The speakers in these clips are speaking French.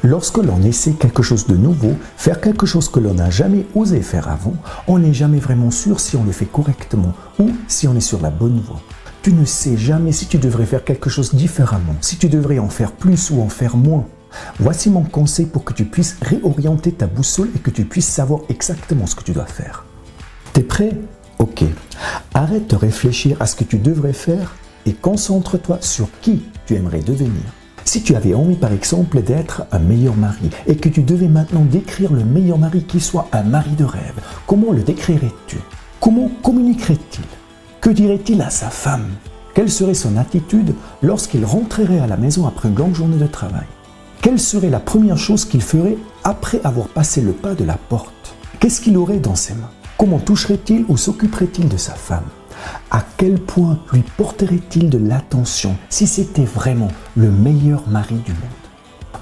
Lorsque l'on essaie quelque chose de nouveau, faire quelque chose que l'on n'a jamais osé faire avant, on n'est jamais vraiment sûr si on le fait correctement ou si on est sur la bonne voie. Tu ne sais jamais si tu devrais faire quelque chose différemment, si tu devrais en faire plus ou en faire moins. Voici mon conseil pour que tu puisses réorienter ta boussole et que tu puisses savoir exactement ce que tu dois faire. T'es prêt? Ok. Arrête de réfléchir à ce que tu devrais faire et concentre-toi sur qui tu aimerais devenir. Si tu avais envie par exemple d'être un meilleur mari et que tu devais maintenant décrire le meilleur mari qui soit un mari de rêve, comment le décrirais-tu? Comment communiquerait-il? Que dirait-il à sa femme? Quelle serait son attitude lorsqu'il rentrerait à la maison après une longue journée de travail? Quelle serait la première chose qu'il ferait après avoir passé le pas de la porte? Qu'est-ce qu'il aurait dans ses mains? Comment toucherait-il ou s'occuperait-il de sa femme? À quel point lui porterait-il de l'attention si c'était vraiment le meilleur mari du monde?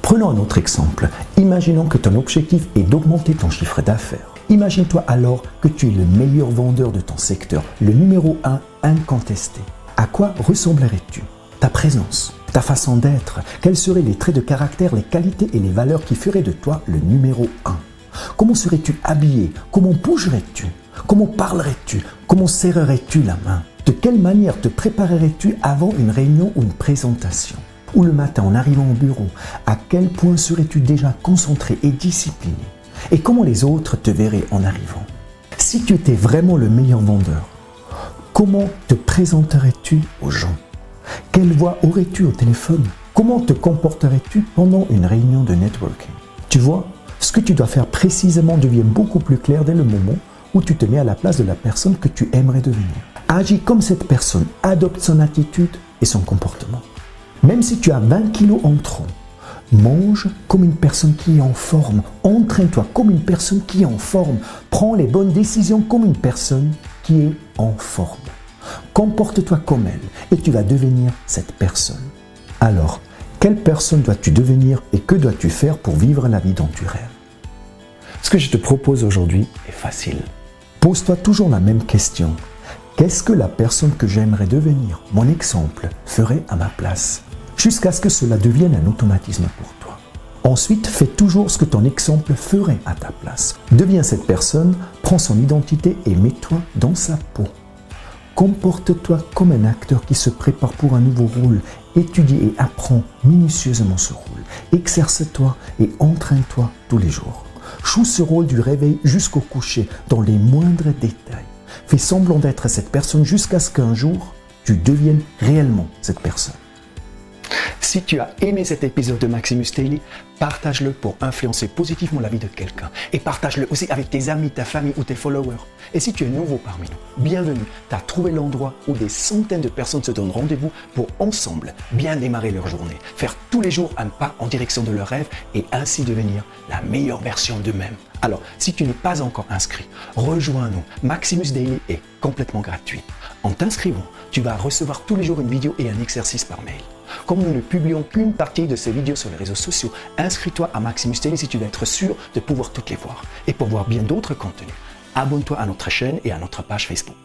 Prenons un autre exemple. Imaginons que ton objectif est d'augmenter ton chiffre d'affaires. Imagine-toi alors que tu es le meilleur vendeur de ton secteur, le numéro 1 incontesté. À quoi ressemblerais-tu? Ta présence, ta façon d'être, quels seraient les traits de caractère, les qualités et les valeurs qui feraient de toi le numéro 1? Comment serais-tu habillé? Comment bougerais-tu? Comment parlerais-tu? Comment serrerais-tu la main? De quelle manière te préparerais-tu avant une réunion ou une présentation? Ou le matin en arrivant au bureau, à quel point serais-tu déjà concentré et discipliné? Et comment les autres te verraient en arrivant? Si tu étais vraiment le meilleur vendeur, comment te présenterais-tu aux gens? Quelle voix aurais-tu au téléphone? Comment te comporterais-tu pendant une réunion de networking? Tu vois, ce que tu dois faire précisément devient beaucoup plus clair dès le moment où tu te mets à la place de la personne que tu aimerais devenir. Agis comme cette personne, adopte son attitude et son comportement. Même si tu as 20 kilos en trop, mange comme une personne qui est en forme, entraîne-toi comme une personne qui est en forme, prends les bonnes décisions comme une personne qui est en forme. Comporte-toi comme elle et tu vas devenir cette personne. Alors, quelle personne dois-tu devenir et que dois-tu faire pour vivre la vie dont tu rêves? Ce que je te propose aujourd'hui est facile. Pose-toi toujours la même question. Qu'est-ce que la personne que j'aimerais devenir, mon exemple, ferait à ma place? Jusqu'à ce que cela devienne un automatisme pour toi. Ensuite, fais toujours ce que ton exemple ferait à ta place. Deviens cette personne, prends son identité et mets-toi dans sa peau. Comporte-toi comme un acteur qui se prépare pour un nouveau rôle. Étudie et apprends minutieusement ce rôle. Exerce-toi et entraîne-toi tous les jours. Joue ce rôle du réveil jusqu'au coucher, dans les moindres détails. Fais semblant d'être cette personne jusqu'à ce qu'un jour, tu deviennes réellement cette personne. Si tu as aimé cet épisode de Maximus Daily, partage-le pour influencer positivement la vie de quelqu'un. Et partage-le aussi avec tes amis, ta famille ou tes followers. Et si tu es nouveau parmi nous, bienvenue. Tu as trouvé l'endroit où des centaines de personnes se donnent rendez-vous pour ensemble bien démarrer leur journée. Faire tous les jours un pas en direction de leurs rêves et ainsi devenir la meilleure version d'eux-mêmes. Alors, si tu n'es pas encore inscrit, rejoins-nous. Maximus Daily est complètement gratuit. En t'inscrivant, tu vas recevoir tous les jours une vidéo et un exercice par mail. Comme nous ne publions qu'une partie de ces vidéos sur les réseaux sociaux, inscris-toi à Maximus Daily si tu veux être sûr de pouvoir toutes les voir. Et pour voir bien d'autres contenus, abonne-toi à notre chaîne et à notre page Facebook.